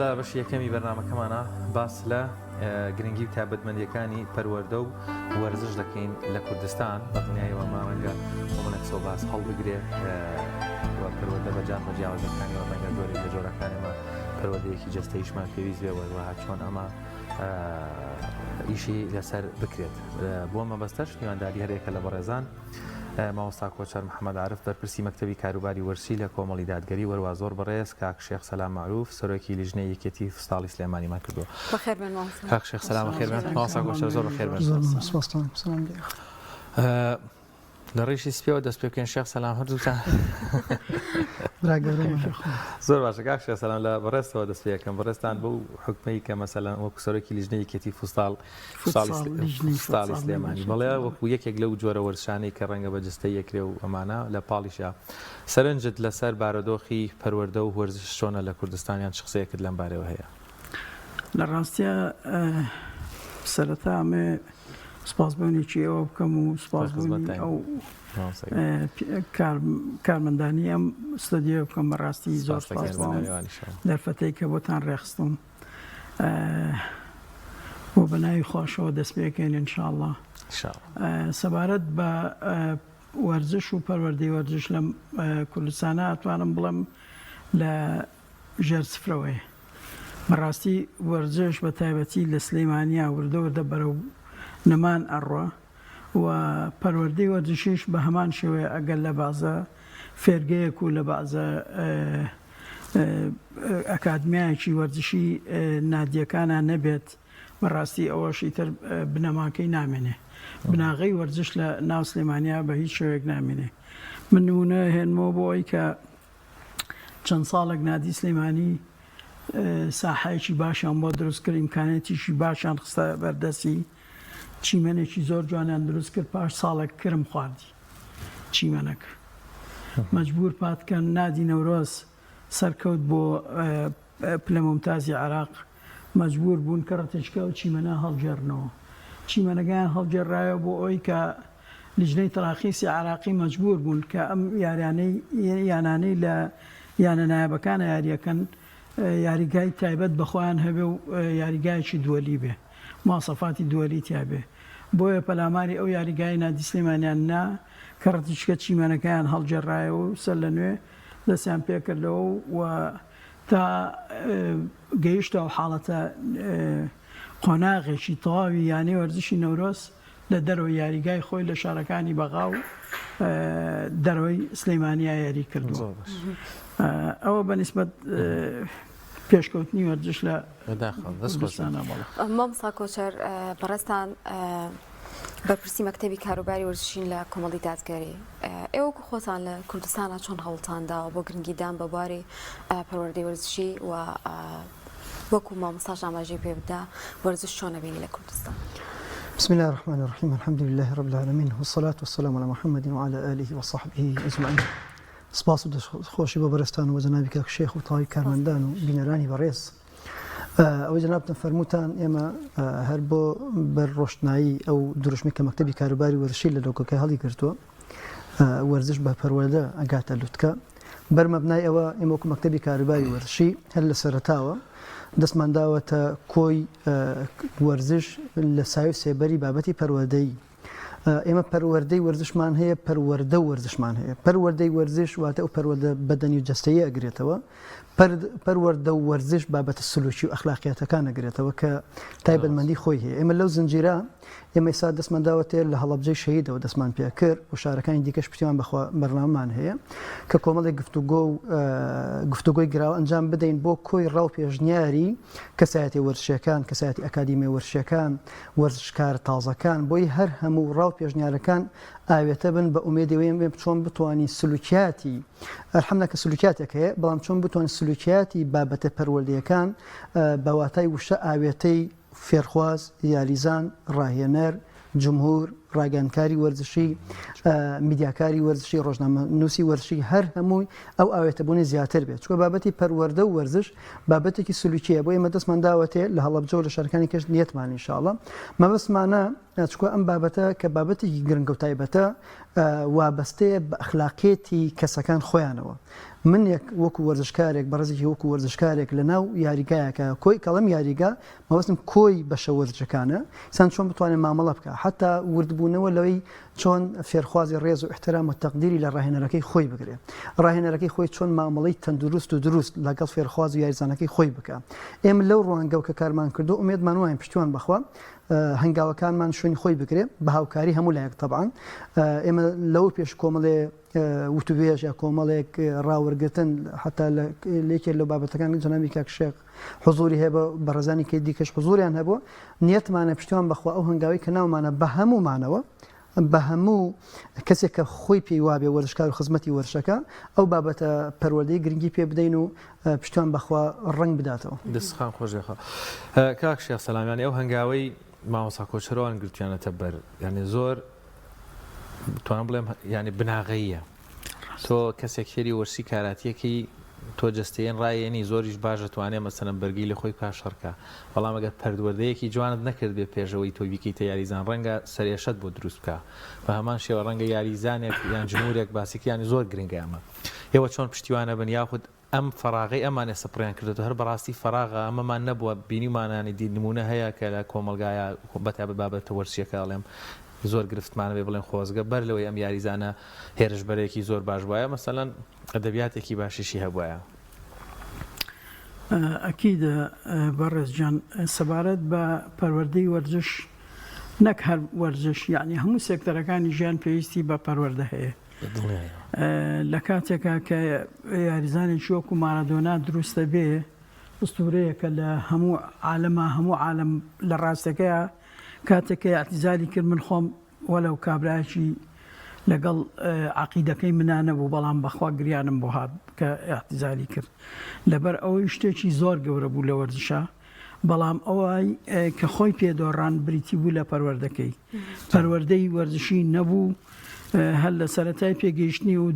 لە بەش یەکەمی بەرنامەکەمانە باس لە گرنگی و تایبەتمەندیەکانی پەروەردە و وەرزش دەکەین لە کوردستان بە دنیایەوە مامەنگە کۆمەڵێک باس هەڵبگرێ پەروەردە بە جان بەجیاوازەکانی ڕەنگە جۆرێک لە جۆرەکانێمە پەروەردەیەکی جەستەیشمان پێویست بێ وەروەها چۆن ئەمە ئیشی لەسەر بکرێت بۆ مەبەستەش میوانداری هەرێکە لە بەڕێزان مامۆستا کۆچەر محەممەد عارف بەرپرسی مەکتەبی کاروباری وەرزشی لە کۆمەڵی دادگەری وەروا زۆر بەڕێز کاک شێخ سەلام معروف سەرۆکی لیژنەی یەکێتی فستاڵی سلێمانیمان کردووە. کاک شێخ سەلام بەخێر بێن. مامۆستا کۆچەر زۆر بەخێر بێن. لە ڕێشی سپێوە دەست پێ بکەین شێخ سەلام هەردووتان. زۆر باشە کاک شێخ سەلام لە بەڕێستەوە دەست پێ یەکەم بەڕێستان بەو حکمەی کە مەسەلەن وەکو سەرۆکی لیژنەی یەکێتی فستاڵی سلێمانی بەڵێ وەکو یەکێک لەو جۆرە وەرزشانەی کە ڕەنگە بەجستەی یەکرێ و ئەمانە لە پاڵیشە سەرنجت لەسەر بارەدۆخی پەروەردە و وەرزش چۆنە لە کوردستانیان شخصەیەکت لەم بارەوە هەیە؟ لە ڕاستیە سەرەتا ئەمێ سپاسبوونێکی ئەوە بکەم و سپاسبوونی ئەو کارمەندانی ئەم ستۆدیۆ بکەم بەڕاستی زۆر دەرفەتەی کە بۆتان ڕێخستم بۆ بەناوی خۆشەوە دەست پێکەین ئینشاءڵڵا. سەبارەت بە وەرزش و پەروەردەی وەرزش لە کوردستانە ئەتوانم بڵێم لە ژێر سفرەوەی بەڕاستی وەرزش بە تایبەتی لە سلەیمانیا وردە بەرەو نەمان ئەڕۆ و پەروەردەی وەرزشیش بە هەمان شێوەیە ئەگەر لە بازە فێرگەیەک و لە بازە ئەکادمیایەکی وەرزشی نادیەکانە نەبێت بەڕاستی ئەوەشی تر بنەماکەی نامێنێ بناغی وەرزش لە ناو سلێمانیا بە هیچ شێوەیەک نامێنێ. من نمونە هێنمەوە بۆ ئەوی کە چەند ساڵێک نادی سلێمانی ساحایەکی باشیان بۆ دروست کرد ئیمکانێتیشی باشیان خستە بەردەستی چیمەنێکی زۆر جوانیان دروست کرد پاش ساڵێک کرم خواردی چیمەنەک مەجبور پاتکەن نادی نەورۆز سەرکەوت بۆ پلە مۆمتازی عێراق مەجبور بوون کە ڕەتەچکە و چیمەنە هەڵگێڕنەوە چیمەنەکان هەڵگێڕایەوە بۆ ئەوی کە لیژنەی تەراخیصی عێراقی مەجبور بوون کە ئەم یانانەی لە یانە نایابەکانە یاریەکەن یاریگای تایبەت بەخۆیان هەبێ و یاریگایەکی دووەلی بێ مواصفاتی دووەلی تیا بێ بۆیە پەلاماری ئەو یاریگای نادی سلێمانیان نا کە ڕەتیچکە چیمەنەکەیان هەڵگێڕایەوە و سەر لە نوێ دەستیان پێکردەوە و تا گەیشتەوە حاڵەتە قۆناغێکی تەواوی یانەی وەرزشی نەورۆز لە دەرەوەی یاریگای خۆی لە شارەکانی بەغا و دەرەوەی سلەیمانیا یاری کردووە. ئەوە بەنسبەت پێشکەوتنی وەرزش لە کوردستانە. مامۆستا کۆچەر بەڕێستان بەرپرسی مەکتەبی کاروباری وەرزشین لە کۆمەڵی دادگەری ئێوەکو خۆتان لە کوردستانە چۆن هەوڵتانداوە بۆ گرنگیدان بەبواری پەروەردەی وەرزشی و وەکو مامۆستاش ئاماژەی پێ بدا وەرزش چۆنە بینی لە کوردستان؟ بسم الله الرحمن الرحيم الحمد لله رب العالمين والصلاة والسلام على محمد وعلى آله وصحبه أجمعين. سپاس و دەستخۆشی بۆ بەڕێستان و جەنابی کاک شێخ و تاوی کارمەندان و بینەرانی بەڕێز. ئەوەی جەنابتان فەرمووتان ئێمە هەر بۆ بەرڕۆشتنایی ئەو دروشمی کە مەکتەبی کاروباری وەرزشی لە لۆکەکەی هەڵی گرتووە وەرزش بە پەروەردە ئەگاتە لوتکە بەرمەبنای ئەوە ئێمە وەکو مەکتەبی کاروباری وەرزشی هەر لە سەرەتاوە دەستمانداوەتە کۆی وەرزش لە سایە و سێبەری بابەتی پەروەردەی. ئێمە پەروەردەی وەرزشمان هەیە پەروەردە وەرزشمان هەیە. پەروەردەی وەرزش واتە ئەو پەروەردە بەدەنی و جەستەیی ئەگرێتەوە. پەروەردە و وەرزش بابەتە سلوکی و ئەخلاقیاتەکان ئەگرێتەوە کە تایبەتمەندی خۆی هەیە. ئێمە لەو زنجیرە ئێمە ئێستا دەستمانداوەتێ لە هەڵەبجەی شەهیدەوە دەستمان پێ کرد و شارەکانی دیکەش پشتیوان بەخوا بەرنامەمان هەیە کە کۆمەڵێک گفتوگۆی گراوە ئەنجام بدەین بۆ کۆی ڕاو پێشنیاری کەسایەتی وەرزشیەکان کەسایەتی ئەکادیمی وەرزشیەکان وەرزشکار تازەکان بۆی هەر هەموو ڕاو پێشنیارەکان ئاوێتە بن بە ئومێدەوەی چۆن بتوانین سلوکیاتی هەرحەمنەکە سلوکیاتێک هەیە بەڵام چۆن بتوانین سلوکیاتی بابەتە پەروەردەیەکان بەواتای وشە ئاوێتەی فێرخواز یاریزان ڕاهێنەر جمهور ڕاگەیاندکاری وەرزشی میدیاکاری وەرزشی ڕۆژنامە نووسی وەرزشی هەر هەمووی ئەو ئاوێتەبوونی زیاتر بێت چکە بابەتی پەروەردە و وەرزش بابەتێکی سلوکیە بۆ ئێمە دەستمان داوەتێ لە هەڵەبجە و لە شارەکانی کەش نیەتمان ئینشاءڵڵا مەبەستمانە چکە ئەم بابەتە کە بابەتێکی گرنگە و تایبەتە وابەستەیە بە ئەخلاقیەتی کەسەکان خۆیانەوە من وەکو وەرزشکارێک بەڕێزێکی وەکو وەرزشکارێک لە ناو یاریگایەکە کۆی کەڵم یاریگا مەوەستم کۆی بەشە وەرزشەکانە سان چۆن بتوانێت مامەڵە بکە حتا وردبوونەوە لەوەی چۆن فێرخوازی ڕێز و احترام و تەقدیری لە ڕاهێنەرەکەی خۆی بگرێت ڕاهێنەرەکەی خۆی چۆن مامەڵەی تەندروست و دروست لەگەڵ فێرخواز و یاریزانەکەی خۆی بکە ئێمە لەو ڕوانگە کە کارمان کردو ئومێدمان وایە پشتیوان بەخوا هەنگاوەکانمان شوێنی خۆی بکرێت بە هاوکاری هەموو لایەک طبعاً ئێمە لەو پێش کۆمەڵێ وتوبێژ یا کۆمەڵێک ڕاوەرگرتن حتا لێکێک لەو بابەتەکان جەنابی کاک شێخ حضوری هەیە بە ڕێزانی کە دیکەش حضوریان هەبووە نیەتمانە پشتیوان بەخوا ئەو هەنگاوی کە ناومانە بە هەموومانەوە بە هەموو کەسێک کە خۆی پێی وابێ وەرزشکار و خزمەتی وەرزشەکە ئەو بابەتە پەروەردەی گرنگی پێ بدەین و پشتیوان بەخوا ڕنگ بداتەوە دەستخان خۆشێخە کاک شێخ سەلامیانی ئەو هەنگاوەی مامۆستا کۆچەرەوان گرتویانەتە بەر یعنی زۆر توانم بڵێم ینی بناغەیە تۆ کەسێک فێری وەرسی کاراتیەکی تۆ جستێن ڕایەنی زۆریش باش دەتوانێت مەسەلەن بەرگی لە خۆی پاشەڕکە بەڵام ئەگەر پەروەردەیەکی جوانت نەکرد بێ پێشەوەی تۆی بیکەیتە یاریزان ڕەنگە سەرێشت بۆ دروست بکە بە هەمان شێوە ڕەنگە یاریزانێک یان جمهورێک باسیکیانی زۆر گرنگە ئەمە ئێوە چۆن پشتیوانە بن یاخود ئەم فەراغی ئەمانێ سپڕیان کردێت هەر بەڕاستی فەراغە ئەمەمان نەبووە بینیمانانی دی نمونە هەیە کە لە کۆمەلگایە بەتا بابەتە وەرزشیەکە ئەڵێم زۆر گرفتمانە بێ بڵێن خۆزگە بەر لەوەی ئەم یاریزانە هێرش بەرێکی زۆر باش وایە مەسەلەن ئەدەبیاتێکی باشیشی هەبوایە ئەکیدە بەڕێزجان سەبارەت بە پەروەردەی وەرزش نەک هەر وەرزش یعنی هەموو سێکتەرەکانی ژیان پێویستی بە پەروەردە هەیە لە کاتێکە کە یاریزانێکی وەکو مارەدۆنا دروستە بێ ئوستورەیەکە لە هەموو عالەمە هەموو عالم لە ڕاستەکەیە کاتێکە اعتیزالی کرد من خۆم وەلەو کابراایکی لەگەڵ عقیدەکەی منانە بوو بەڵام بەخوا گریانم بۆ هات کە اعتیزالی کرد لەبەر ئەوەی شتێکی زۆر گەورە بوو لە وەرزشە بەڵام ئەوەی کە خۆی پێدۆڕان بریتی بوو لە پەروەردەکەی پەروەردەی وەرزشی نەبوو هەر لە سەرەتای پێگەیشتنی و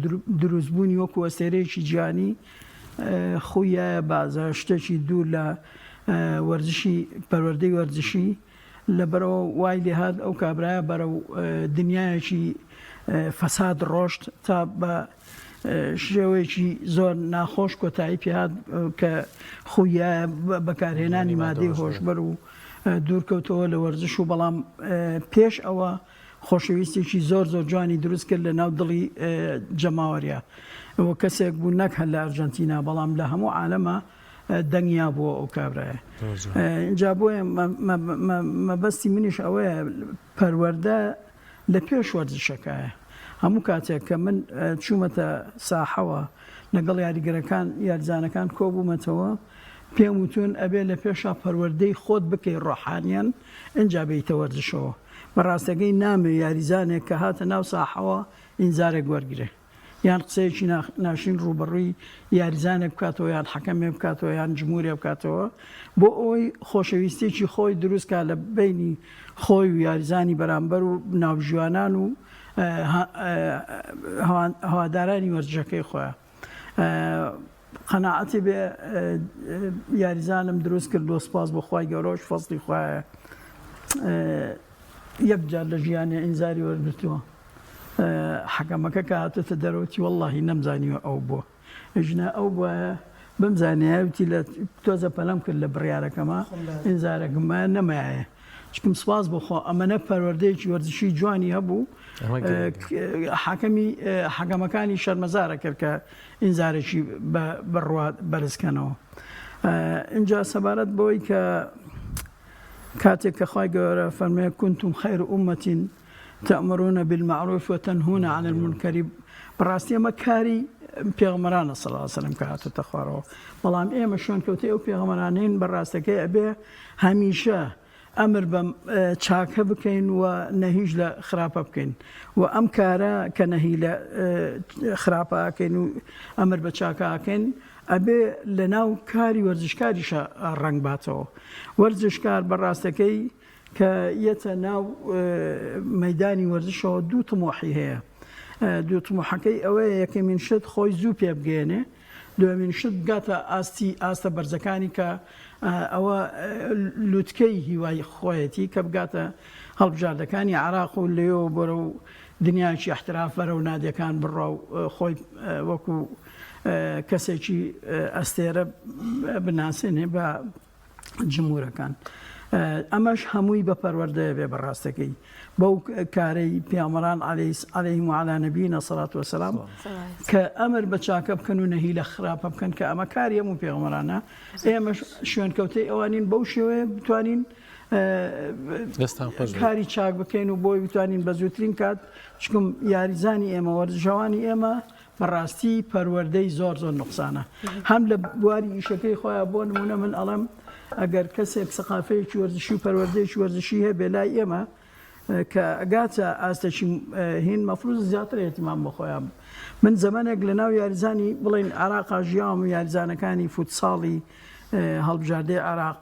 دروستبوونی وەکو ئەستێرەیەکی جیانی خۆیە بازە شتێکی دوور لە وەرزشی پەروەردەی وەرزشی لەبەرەوە وای لێهات ئەو کابرایە بەرەو دنیایەکی فەساد ڕۆشت تا بە شێوەیەکی زۆر ناخۆش کۆتایی پێهات کە خۆیە بەکارهێنانی مادەی هۆشبەر و دوورکەوتەوە لە وەرزش و بەڵام پێش ئەوە خۆشەویستێکی زۆر زۆر جوانی دروست کرد لە ناو دڵی جەماوەریە ئەوە کەسێک بوو نەک هەر لە ئەرجەنتینا بەڵام لە هەموو عالەمە دەنگیا بووە ئەو کابرایە اینجا بۆیە مەبەستی منیش ئەوەیە پەروەردە لە پێش وەرزشەکەیە هەموو کاتێک کە من چوومەتە ساحەوە لەگەڵ یاریگەرەکان یاریزانەکان کۆبوومەتەوە پێم وتون ئەبێ لە پێشا پەروەردەی خۆت بکەی ڕۆحانیان اینجا بیتە وەرزشەوە بەڕاستەکەی نامێ یاریزانێک کە هاتە ناو ساحەوە ئینزارێک وەرگرێ یان قسەیەکی ناشین ڕوبەڕووی یاریزانێک بکاتەوە یان حەکەمێ بکاتەوە یان جمهورێ بکاتەوە بۆ ئەوەی خۆشەویستێکی خۆی دروستکە لە بینی خۆی و یاریزانی بەرامبەر و ناوژیوانان و هەوادارانی وەرزشەکەی خۆیان قەناعەتی بێ یاریزانم دروست کرد بۆ سپاس بۆ خوای گەورەش فەزلی خوایە یەک جار لە ژیانێ ئینزاری وەرگرتووە حەکەمەکە کە هاتۆتە دەرەوەتی وەڵڵاهی نەمزانیوە ئەو بووە ژنە ئەو بووە بمزانیایوتی لە تۆزە پەلەم کرد لە بڕیارەکەمە ئینزارەکەمە نەمایە چکم سپاس بخۆ ئەمەنە پەروەردەیەکی وەرزشی جوانی هەبوو حەکەمەکانی شەرمەزارە کرد کە ئینزارێکی بڕوا بەرزکەنەوە اینجا سەبارەت بۆی کە کاتێک کە خوای گەورە فەرمێ كنتم خير أمة تأمرون بالمعروف وتنهون عن المنكر بەڕاستی ئەمە کاری پێغەمبەرانە صلی الله علیه و سلم کە هاتوتە خوارەوە بەڵام ئێمە شوێن کەوتەی ئەو پێغەمبەرانەین بەڕاستەکەی ئەبێ هەمیشە ئەمر بە چاکە بکەین و نەهیش لە خراپە بکەین و ئەم کارە کە نەهی لە خراپە ئەکەین و ئەمر بە چاکە ئەکەین ئەبێ لە ناو کاری وەرزشکاریشە ڕەنگ باتەوە وەرزشکار بەڕاستەکەی کە یەتە ناو مەدانی وەرزشەوە دوو تمۆحی هەیە. دوو تمۆحەکەی ئەوەیە یەکەمین شت خۆی زوو پێ بگەێنێ، دومین شت بگاتە ئاستە بەرزەکانی کە ئەوە لوتکەی هیوای خۆیەتی کە بگاتە هەڵبژاردەکانی عراق و لێەوە بۆرە و دنیاکی احتراف بەرە و نادیەکان بڕە و خۆی وەکو کەسێکی ئەستێرە بناسێنێ بە جمهورەکان. ئەمەش هەمووی بە پەروەردەیە بێ بەڕاستەکەی بەو کارەی پیامەران عەلەیهیم وعەلا نەبیینە سەڵات وەسەلام کە ئەمر بە چاکە بکەن و نەهی لە خراپە بکەن کە ئەمە کاری هەموو پێغەمبەرانە. ئێمە شوێنکەوتەی ئەوانین بەو شێوەیە بتوانین کاری چاک بکەین و بۆی بتوانین بە زووترین کات چکم یاریزانی ئێمە وەرزشەوانی ئێمە بەڕاستی پەروەردەی زۆر نوقسانە. هەم لە بواری ئیشەکەی خۆیان بۆ نمونە من ئەڵێم ئەگەر کەسێک سەقافەیەکی وەرزشی و پەروەردەیەکی وەرزشی هەیە بێ لای ئێمە کە ئەگاتە ئاستەی هین مەفروض زیاتر احتیمام بە خۆیان. من زەمانێک لە ناو یاریزانی بڵێن عراقا ژیام و یاریزانەکانی فوتساڵی هەڵبژاردەی عراق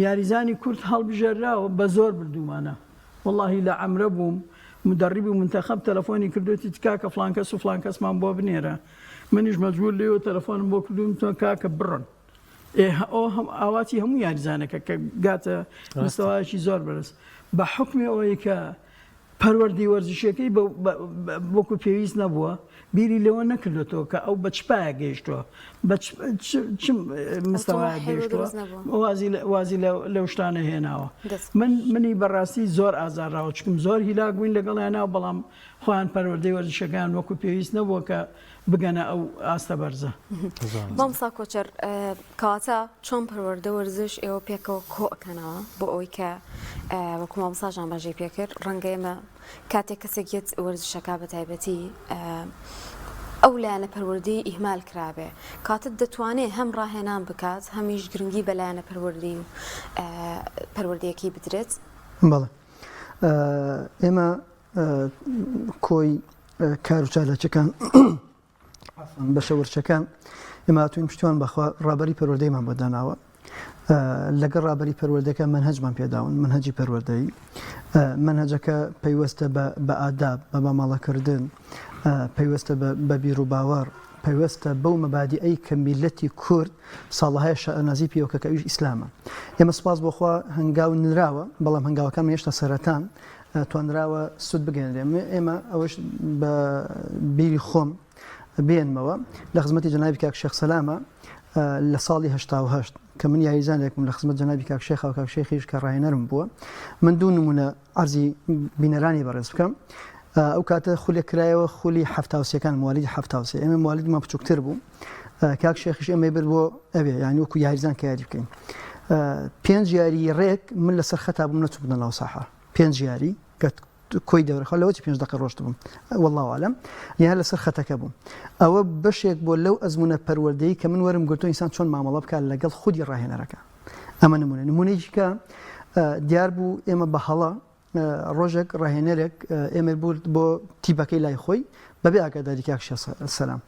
یاریزانی کورد هەڵبژێراوە بە زۆر بردومانە. وەڵڵاهی لە عەمرە بووم مدربی منتەخەب تەلەفۆنی کردوێتی کاکە فڵان کەس و فڵان کەسمان بۆ بنێرە، منیش مەجبور لێەوە تەلەفۆنم بۆ کردوم تۆ کاکە بڕن. ئاواتی هەموو یاریزانەکە کە گاتە مستەوایەکی زۆر بەرز بە حکمی ئەوەی کە پەروەردەی وەرزشەکەی وەکو پێویست نەبووە بیری لەوە نەکردێتەوە کە ئەو بە چپایە گەیشتووە چ مستەوایە گەیشتووە وازی لەو شتانە هێناوە. منی بەڕاستی زۆر ئازاراوە چکم زۆر هیلاک بووین لەگەڵیاناوە بەڵام خۆیان پەروەردەی وەرزشەکان وەکو پێویست نەبووە کە بگەنە ئەو ئاستە بەرزە. مامۆستا کۆچەر کەواتە چۆن پەروەردە وەرزش ئێوە پێکەوە کۆکەنەوە بۆ ئەوەی کە وەکو مامۆستاژان بەژێ پێکرد ڕەنگە ئێمە کاتێک کەسێک یەت وەرزشەکە بە تایبەتی ئەو لایەنە پەروەردەی ئیهمال کرابێ کاتت دەتوانێت هەم ڕاهێنان بکات هەمیش گرنگی بە لایەنە پەروەردەی و پەروەردەیەکی بدرێت. بەڵێ ئێمە کۆی کار و چالەکەکان بە شەورچەکان ئێمە هاتووین پشتیوان بەخوا ڕابەری پەروەردەیمان بۆداناوە لەگەڵ ڕابەری پەروەردەکە منهەجمان پێداون منهەجی پەروەردەی منهەجەکە پەیوەستە بە ئاداب بە مامەڵەکردن پەیوەستە بە بیر و باوەڕ پەیوەستە بەو مەبادیئەی کە میلەتی کورد ساڵەهای شەئەنازی پێوە کە ئەویش ئیسلامە. ئێمە سوپاس بۆخوا هەنگاو نراوە بەڵام هەنگاوەکانمان هێشتا سەرەتان توانراوە سود بگەێنرێن. ئێمە ئەوەش بە بیری خۆم بێنمەوە لە خزمەتی جەنابی کاک شێخ سەلامە لە ساڵی 1970 کە من یاریزانێکم لە خزمەت جەنابی کاک شێخ و کاک شێخیش کە ڕاهێنەرم بووە من دوو نمونە عەرزی بینەرانی بەڕێز بکەم. ئەو کاتە خولێک کرایەوە خولی هەفتاوسیەکان موالیدی هەفتاوسێ ئێمە موالیدمان بچووکتر بوو کاک شێخیش ئێمە برد بۆ ئەوێ یانی وەکو یاریزان کە یاری بکەین 5 یاری ڕێک من لەسەر خەتا بووم نەچوو بنە ناو ساحە 5 یاری کۆی دەورەخە لەوەی 5 دقیقە ڕۆشت بووم والله ئاعلم یا لەسەر خەتەکە بووم. ئەوە بەشێک بۆ لەو ئەزمونە پەروەردەیی کە من وەرم گرتو ئینسان چۆن مامەڵە بکات لەگەڵ خودی ڕاهێنەرەکە. ئەمە نمونەیەکی کە دیار بوو ئێمە بە هەڵە ڕۆژێک ڕاهێنەرێک ئێمە برد بۆ تیبەکەی لای خۆی بەبێ ئاگاداری کاک شێخ سەلام.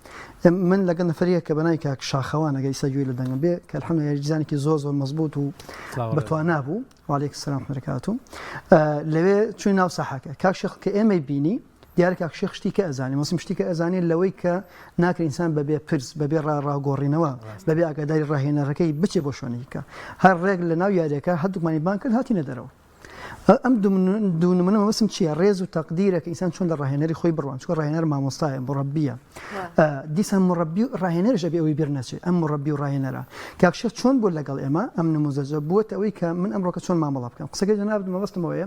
من لەگەڵ نەفەریەک کە بەناوی کاک شاخەوان ئەگەر ئێستا گوێی لە دەنگم بێ کە الحەمدولillah یاریزانێکی زۆر مەزبوط و بەتوانا بوو وعەلەیکم سەلام وبەرەکاتوه لەوێ چووی ناو ساحەکە کاک شێخ کە ئێمەی بینی دیارە کاک شێخ شتی کە ئەزانێ مەسم شتی کە ئەزانێ لەوەی کە ناکرێت ئینسان بەبێ پرس بەبێ ڕاگۆڕینەوە بەبێ ئاگاداری ڕاهێنەرەکەی بچێ بۆ شوێنێکە هەر ڕێک لە ناو یاریەکە هەردووکمانی بان کرد هاتینە دەرەوە. ئەم دوو نمونە مەبەستم چییە ڕێز و تەقدیرە کە ئینسان چۆن لە ڕاهێنەری خۆی بڕوان چۆن ڕاهێنەر مامۆستایە مڕەبیە دیسان مڕەبی و ڕاهێنەرش ئەبێ ئەوەی بیر نەچێت ئەم مڕەبی و ڕاهێنەرە کاک شێخ چۆن بوو لەگەڵ ئێمە ئەم نموزەجە بووەتە ئەوەی کە من ئەمڕۆکە چۆن مامەڵە بکەم قسەکەی جەناب مەبەستمەوەیە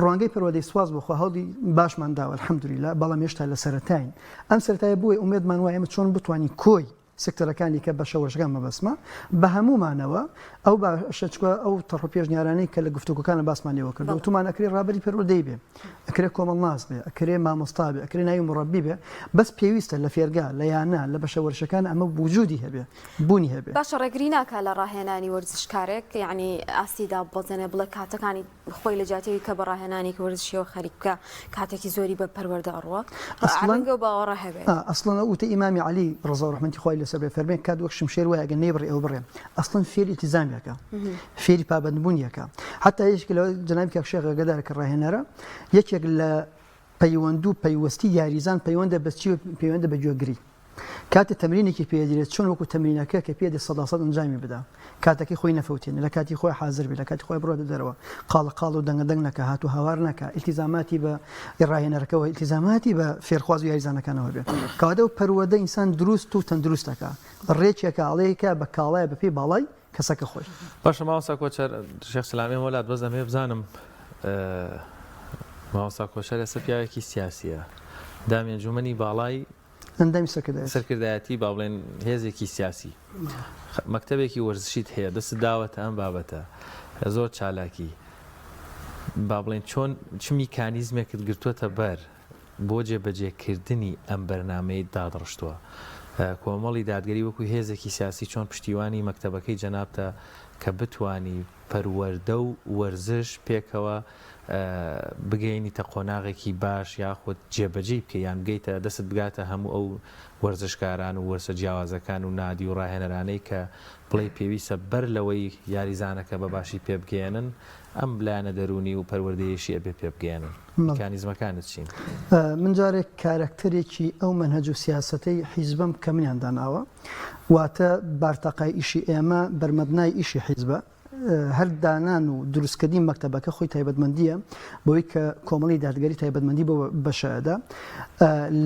ڕوانگەی پەروەردەی سواز بخوا هەڵی باشمان داوە الحەمدولillah بەڵام هێشتا لە سەرەتاین ئەم سەرەتایە بووە ئومێدمان وایە ئێمە چۆن بتوانین کۆی سکتەرەکانی کە بە شەوەشەکان مەبەسمە بە هەمومانەوە ئەو باشەچکە ئەو تەڕ پێشنیارانەی کە لە گفتوگۆکانە باسمانەوە کردو تومان ئەکرێ ڕابەری پەروەردەی بێ ئەکرێ کۆمەڵناس بێ ئەکرێ مامۆستا بێ ئەکرێ ناوی مڕەبی بێ بەس پێویستە لە فێرگا لە یانە لە بەشەوەرشەکان ئەمە وجودی هەبێ بوونی هەبێ. باشە ڕێگری ناکە لە ڕاهێنانی وەرزشکارێک یعنی ئاستیدا بەزێنێ بڵێ کاتەکانی خۆی لە جاتەوەی کە بە ڕاهێنانی وەرزشیەوە خەریک بکە کاتێکی زۆری بە پەروەردە ئەڕوە ڕەنگە باوەڕە هەبێت. ئەسڵەن ئەوتە ئیمامی عەلی ڕەزا و ڕەحمەتی خوای لەسەر فەرمێ کات وەک شمشێر وایە ئەگەر نێبڕی ئەو بڕێ ئەسڵەن فێری ئیلتیزامیەکە فێری پابەندبوونیەکە حتا یەکێک لەوە جەنابی کاک شێخ ئاگادارە کە ڕاهێنەرە یەکێک لە پەیوەند و پەیوەستی یاریزان پەیوەندە بەچی پەیوەندە بە گوێگری کاتێ تەمرینێکی پێدرێت چۆن وەکو تەمرینەکە کە پێ 100% ئەنجامی بدا کاتێکی خۆی نەفەوتێنە لە کاتی خۆی حاضر بێت لە کاتی خۆی بڕۆتە دەرەوە قاڵە قاڵ و دەنگەدەنگ نەکە هات و هاوار نەکە ئیلتیزاماتی بە ڕاهێنەرەکەەوە ئیلتیزاماتی بە فێرخواز و یاریزانەکانەوە بێت کەواتە و پەروەدە ئینسان دروست و تەندروستەکە ڕێکێکە ئاڵەیەکە بە کاڵایە بە پێی باڵای کەسەکە خۆش باشە ماوەسا کۆچەر شێخ سەلامی وەلات بەس ئەمێ بزانم ماوەسا کۆچەر ئێستا پیاوێکی سیاسیە دامی ئەنجومەنی باڵای ئەندامی سەرکردایەتی با بڵێن هێزێکی سیاسی مەکتەبێکی وەرزشیت هەیە دەست داوەتە ئەم بابەتە زۆر چالاکی با بڵێن چۆن چ میکانیزمێکت گرتووەتە بەر بۆ جێبەجێکردنی ئەم بەرنامەی دادڕشتووە کۆمەڵی دادگەری وەکو هێزێکی سیاسی چۆن پشتیوانی مەکتەبەکەی جەنابتە کە بتوانی پەروەردە و وەرزش پێکەوە بگەینیتە قۆناغێکی باش یاخود جێبەجێ بکە یان بگەیتە دەست بگاتە هەموو ئەو وەرزشکاران و وەرسە جیاوازەکان و نادی و ڕاهێنەرانەی کە بڵێ پێویستە بەر لەوەی یاریزانەکە بەباشی پێبگەێنن ئەم لایەنە دەرونی و پەروەردەیەشی ئەبێ پێبگەێنن میکانیزمەکانت چین من جارێک کارکتەرێکی ئەو مەنهەج و سیاسەتەی حیزبم کە منیان داناوە واتە بارتەقای ئیشی ئێمە بەرمەبنای ئیشی حیزبە هەر دانان و دروستکردنی مەکتەبەکە خۆی تایبەتمەندیە بۆی کە کۆمەڵی دادگەری تایبەتمەندی بۆ بەشەدا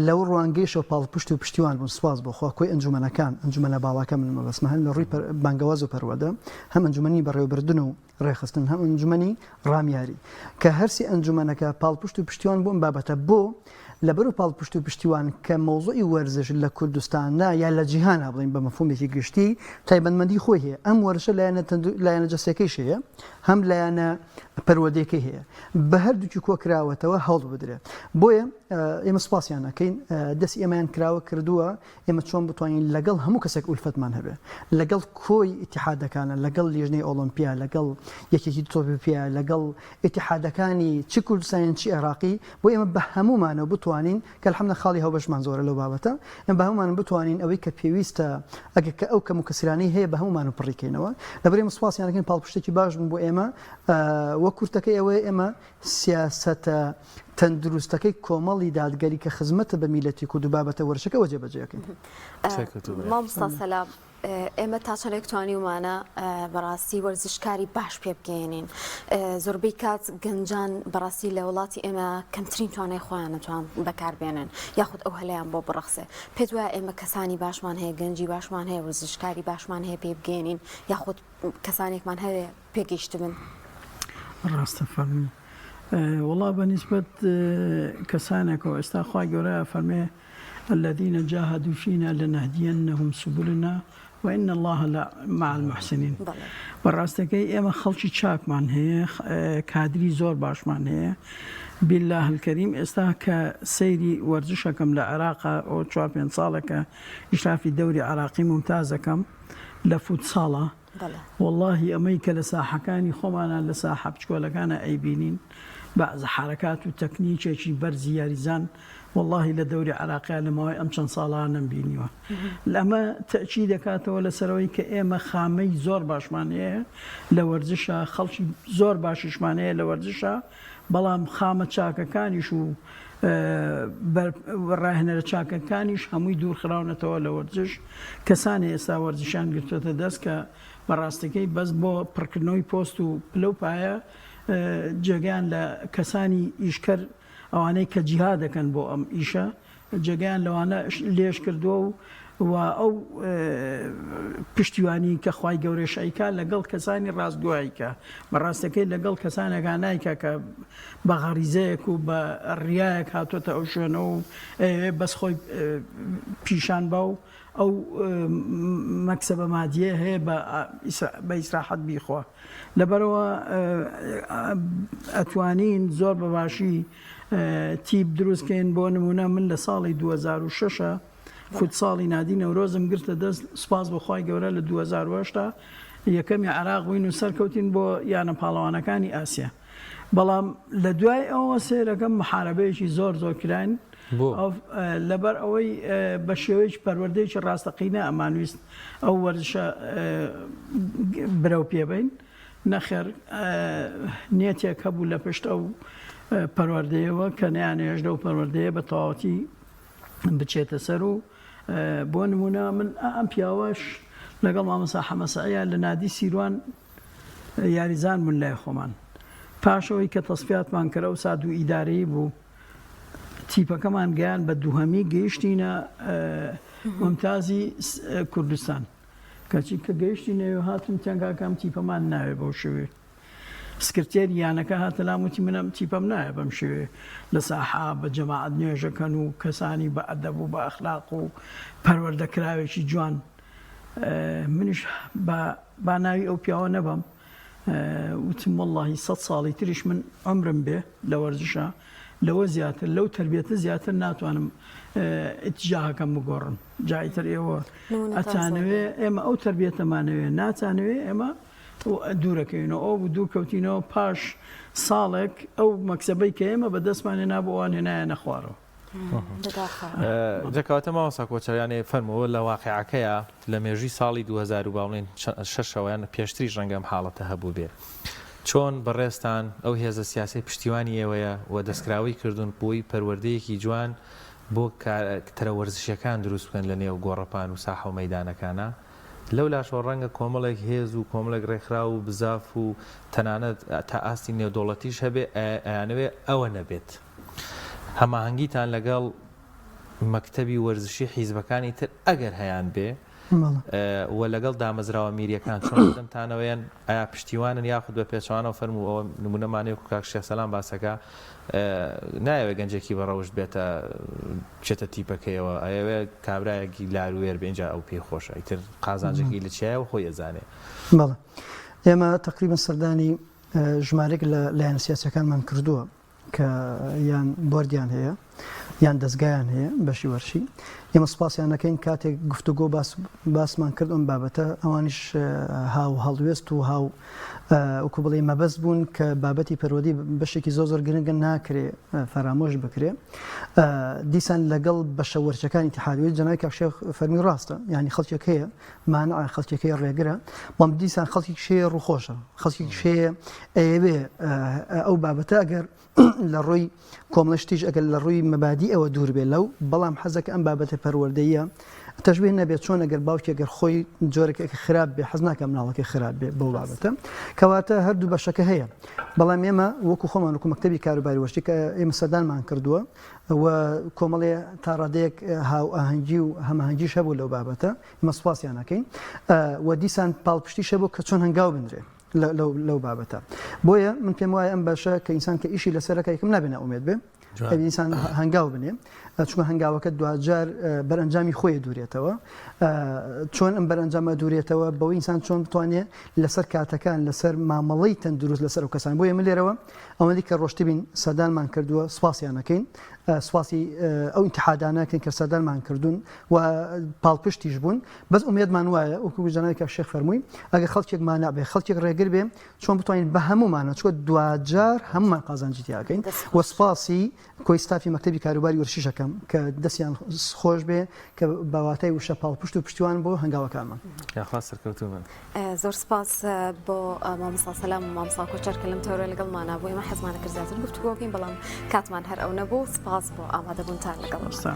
لەو ڕوانگەیشەوە پاڵپشت و پشتیوان بوون سواز بۆ خوا کۆی ئەنجومەنەکان ئەنجومەنە باڵاکە من مەبەستمە هەم لە ڕووی بانگەواز و پەروەدە هەم ئەنجومەنی بەڕێوەبردن و ڕێخستن هەم ئەنجومەنی ڕامیاری کە هەرسی ئەنجومەنەکە پاڵپشت و پشتیوان بوون بابەتە بۆ لەبەر و پاڵپشت و پشتیوان کە مۆزوعی وەرزش لە کوردستاندا یا لە جیهانە بڵین بە مەفهومێکی گشتی تایبەتمەندی خۆی هەیە ئەم وەرزشە لایەنە جەستەکەیش هەیە هەم لایەنە پەروەردەیەکەی هەیە بە هەردووکی کۆکراوەتەوە هەوڵ بدرێت بۆیە ئێمە سوپاسیان نەکەین دەستی ئێمەیان کراوە کردووە ئێمە چۆن بتوانین لەگەڵ هەموو کەسێک ئولفەتمان هەبێ لەگەڵ کۆی ئیتیحادەکانە لەگەڵ لیژنەی ئۆلۆمپیا لەگەڵ یەکێکی تۆپیا لەگەڵ ئیتیحادەکانی چی کوردستان چی عێراقی بۆ ئێمە بە هەمومانەوە بتوانین کە الحەمدە خاڵی هەڵبەشمان زۆرە لەو بابەتە ئێمە بە هەمومان بتوانین ئەوەی کە پێویستە ئەگەر کە ئەو کەم و کەسرانەی هەیە بە هەمومان پڕیکەینەوە لەبەر ئێمە سوپاسیان نەکەین پاڵپشتێکی باش بوون بۆ ئێمە وە کورتەکەی ئەوەیە ئێمە سیاسەتە تەندروستەکەی کۆمەڵی دادگەری کە خزمەتە بە میلەتی کورد و بابەتە وەرزشەکە وەجێبەجێەکەین مامۆستا سەلام ئێمە تا چەندێک توانی ومانە بەڕاستی وەرزشکاری باش پێ بگەێنین زۆربەی کات گەنجان بەڕاستی لە وڵاتی ئێمە کەمترین توانای خۆیان نەتوان بەکاربێنن یاخود ئەو هەلەیان بۆ بڕخسێ پێت وایە ئێمە کەسانی باشمان هەیە گەنجی باشمان هەیە وەرزشکاری باشمان هەیە پێ بگەێنین یاخود کەسانێکمان هەیە پێگەیشتبن ڕاستە فەرمی والله بنسبة كسانك واستخوا جرا فرمي الذين جاهدوا فينا لنهدينهم سبلنا وإن الله مع المحسنين براستكي إما خلشي شاك من هي كادري زور باش من هي بالله الكريم استاك سيري ورزشكم لعراق أو تشامبيون صالك إشرافي دوري عراقي ممتازكم لفوتسالا والله أميك لساحة كاني خمانا لساحة بشكولا كان أيبينين بعض حركات وتكنيك شي برزي ياريزان والله لدوري عراقي لما أمشن صالة بينيوه لما تأكيدك ولا سروي كإما خامي زور باشمانية لورزشة خلشي زور باششمانية لورزشة بلام خامة شاكا كان يشو راهنە چاکەکانیش هەمووی دوورخراونەتەوە لە وەرزش کەسانی ئێستا وەرزشیان گرتوێتە دەست کە بەڕاستەکەی بەس بۆ پڕکردنەوەی پۆست و پلەپایە جێگەیان لە کەسانی ئیشکەر ئەوانەی کە جیهاد دەکەن بۆ ئەم ئیشە جێگەیان لەوانە لێش کردووە و ئەو پشتیوانی کە خوای گەورەشایکە لەگەڵ کەسانی ڕاستگواییکە بەڕاستەکەی لەگەڵ کەسانێکان نایکە کە بە غەریزەیەک و بە ڕیایەک هاتوۆتە ئەو شوێنەوە و بەس خۆی پیشان بە و ئەو مەکسەبە مادیە هەیە بە ئیسراحەت بیخوا لەبەرەوە ئەتوانین زۆر بەباشی تیپ دروستکەین بۆ نمونە من لە ساڵی 2006 فوتساڵی نادی نەورۆزم گرتە دەست سپاس بەخوای گەورە لە 2008 یەکەمی عراق بووین و سەرکەوتین بۆ یانە پاڵەوانەکانی ئاسیا بەڵام لە دوای ئەوە سێرەکەم محارەبەیەکی زۆر کراین لەبەر ئەوەی بە شێوەیەکی پەروەردەیەکی ڕاستەقینە ئەمانویست ئەو وەرزشە برەو پێبین نەخێر نیەتێک هەبوو لە پشت ئەو پەروەردەیەوە کە نەیانێژ لەو پەروەردەیە بە تەواوەتی بچێتە سەر و بۆ نمونە من ئەم پیاوەش لەگەڵ مامۆستا حەمەسەعیا لە نادی سیروان یاریزان بوون لای خۆمان پاشەوەی کە تەسفیاتمان کردە و ساد و ئیدارەیی بوو تیپەکەمان گەیان بە دووهەمی گەیشتینە ممتازی کوردستان کەچی کە گەیشتینەوە هاتم تەنگاکەم تیپەمان ناوێ بەو شێوێ سکرتێر یانەکە هاتە لاموتی منم تیپەم نایە بەم شێوێ لە ساحا بە جەماعەت نوێژەکەن و کەسانی بە ئەدەب و بە ئەخلاق و پەروەردەکراوێکی جوان منیش با ناوی ئەو پیاوە نەبم وتم وەڵڵاهی 100 ساڵی تریش من عمرم بێ لە وەرزشە لەوە زیاتر لەو تربیەتە زیاتر ناتوانم ئیتجاهەکەم بگۆڕم جایتر ئێوە ئەتانەوێ ئێمە ئەو تربیەتەمانەوێ ناتانەوێ ئێمە دوورەکەوینەوە ئەو دوور کەوتینەوە پاش ساڵێک ئەو مەکسەبەی کە ئێمە بە دەستمانێ نابووان هێنایە نەخوارەوە جەکەواتە مامۆستا کۆچەریانێ فەرمەوە لە واقعەکەیە لە مێژووی ساڵی 2006یان پێشتری ڕەنگەم حاڵەتە هەبوو بێ چۆن بەڕێستان ئەو هێزە سیاسی پشتیوانی ئێوەیە و دەستکراوی کردوون بۆی پەروەردەیەکی جوان بۆ تەرە وەرزشیەکان دروست بکەن لە نێو گۆڕەپان و ساحە و مەیدانەکانە لەو لاشۆ ڕەنگە کۆمەڵێک هێز و کۆمەڵێک ڕێکخرا و بزاف و تەنانەت تا ئاستی نێودوڵەتیش هەبێ ئەیانەوێ ئەوە نەبێت هەماهەنگیتان لەگەڵ مەکتەبی وەرزشی حیزبەکانی تر ئەگەر هەیان بێ و لەگەڵ دامەزراوە میریەکان چۆن دەمتانەوەیان ئایا پشتیوانن یاخود بە پێچوانەوە فەرموو ئەوە نمونەمانەیە و کاک شێخ سەلام باسەکە نایەوێ گەنجێکی بەڕەوشت بێتە بچێتە تیپەکەیەوە ئەوێ کابراایەکی لاروێر بێنجا ئەو پێی خۆشە ئیتر قازانجێکی لە چیایەوە خۆی ئەزانێ بەڵێ ئێمە تقریبا سەردانی ژمارێک لە لایەنە سیاسیەکانمان کردووە کە یان بۆردیان هەیە یان دەستگایان هەیە بەشی وەرشی ئێمە سوپاسیان نەکەین کاتێک گفتوگۆ باسمان کرد ئەم بابەتە ئەوانیش هاو هەڵوێست و هاو وەکو بڵێ مەبەست بوون کە بابەتی پەروەردی بەشێکی زۆر گرنگە ناکرێ فەرامۆش بکرێ دیسان لەگەڵ بەشە وەرچەکانی اتحادیە جەنابی کاک شێخ فەرمی ڕاستە یعنی خەڵکێک هەیە مانع خەڵکێکی ڕێگرە بەڵام دیسان خەڵکی شەیە ڕووخۆشە خەڵکی شەیە ئەوێ ئەو بابەتە ئەگەر لە ڕووی کۆمەڵشتیش ئەگەر لە ڕووی مەبادی ئەوە دوور بێ لەو بەڵام حەزەکە ئەم بابەتە پەروەردەیە تەشبیه نەبێت چۆن ئەگەر باوکی ئەگەر خۆی جۆرەێکی خراپ بێ حەز ناکەم مناڵەکەی خراپ بێ بەو بابەتە کەواتە هەردوو بەشەکە هەیە بەڵام ئێمە وەکو خۆمان وەکو مەکتەبی کاروباری وەرزشی کە ئێمە سەردانمان کردووە و کۆمەڵێ تا ڕادەیەک هاو ئاهەنگی و هەماهەنگیش هەبوو لەو بابەتە ئێمە سوپاسیان ناکەین و دیسان پاڵپشتیش هەبوو کە چۆن هەنگاو بنرێ لەو بابەتە بۆیە من پێم وایە ئەم باشە کە ئینسان کە ئیشی لەسەرەکە یەکەم نابێنە ئومێد بێ ئینسان هەنگاو بنێ چونکە هەنگاوەکە دوجار بەرئەنجامی خۆی دوورێتەوە چۆن ئەم بەرئەنجامە دوورێتەوە بەوەی ئینسان چۆن بتوانێت لەسەر کاتەکان لەسەر مامەڵەی تەندروست لەسەر ئەو کەسان بۆیە من لێرەوە ئەوەندی کە ڕۆشتی بین سەردانمان کردووە سوپاسیان نەکەین سواسی ئەو ئینتیحادانەکەین کە سەردانمان کردوون و پاڵپشتیش بوون بەس ئومێدمان وایە وەکو جەنابی کاک شێخ فەرمووی ئەگەر خەڵکێک مانع بێ خەڵکێک ڕێگر بێ چۆن بتوانین بە هەموومانە چۆن دوجار هەمومان قازانجی تیاکەین و سوپاسی کۆی ستافی مەکتەبی کاروباری وەرزشەکەم کە دەستیان خۆش بێ کە باواتای وشە پاڵپشت و پشتیوان بۆ هەنگاوەکانمان یاخوا سەرکەوتوو من زۆر سپاس بۆ مامۆستا سەلام و مامۆستا کۆچەر کە لەم تەورە لەگەڵمانە بۆ ئێمە حەزمانە کرد زیاتر گفتوگۆ بکەین بەڵام کاتمان هەر ئەو نەبوو سپاس بۆ ئامادەبوونتان لەگەڵ